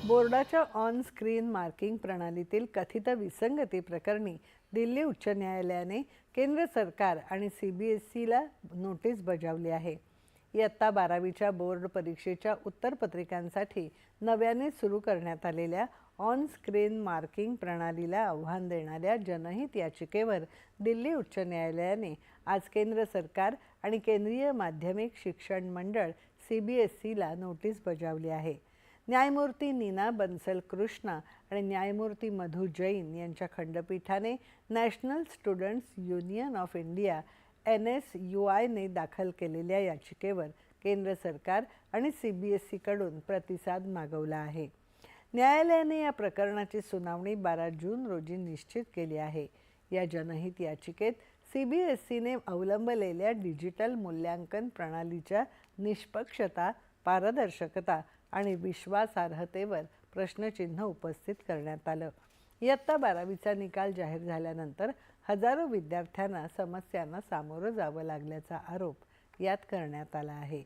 बोर्डाच्या on screen marking प्रणालीतील कथित विसंगती प्रकरणी दिल्ली उच्च न्यायालयाने केंद्र सरकार आणि CBSEला नोटीस बजावली आहे. इयत्ता 12वीच्या बोर्ड परीक्षेच्या उत्तरपत्रिकांसाठी नव्याने सुरू करण्यात आलेल्या ऑन स्क्रीन मार्किंग प्रणालीला आव्हान देणाऱ्या जनहित याचिकेवर दिल्ली उच्च न्यायालयाने आज केंद्र सरकार आणि केंद्रीय माध्यमिक शिक्षण मंडळ CBSEला नोटीस बजावली आहे. न्यायमूर्ती नीना बन्सल कृष्णा आणि न्यायमूर्ती मधु जैन यांच्या खंडपीठाने National Students Union of India NSUIने दाखल केलेल्या याचिकेवर केंद्र सरकार आणि CBSEकडून प्रतिसाद मागवला आहे. न्यायालयाने या प्रकरणाची सुनावणी 12 जून रोजी निश्चित केली आहे. या जनहित याचिकेत CBSEने अवलंबलेल्या डिजिटल मूल्यांकन प्रणालीच्या निष्पक्षता, पारदर्शकता आणि विश्वासार्हतेवर प्रश्नचिन्ह उपस्थित करण्यात आलं. इयत्ता 12वीचा निकाल जाहीर झाल्यानंतर हजारो विद्यार्थ्यांना समस्यांना सामोरं जावं लागल्याचा आरोप यात करण्यात आला आहे.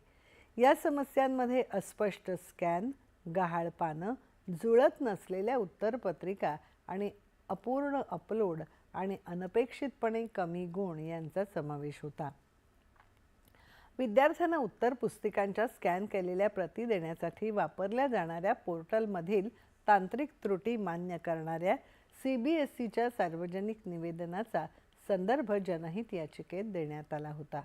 या समस्यांमध्ये अस्पष्ट स्कॅन, गहाळ पानं, जुळत नसलेल्या उत्तरपत्रिका आणि अपूर्ण अपलोड आणि अनपेक्षितपणे कमी गुण यांचा समावेश होता. विद्यार्थ्यांना उत्तर पुस्तिकांच्या स्कॅन केलेल्या प्रती देण्यासाठी वापरल्या जाणाऱ्या पोर्टलमधील तांत्रिक त्रुटी मान्य करणाऱ्या CBSEच्या सार्वजनिक निवेदनाचा संदर्भ जनहित याचिकेत देण्यात आला होता.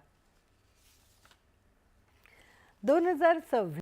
2026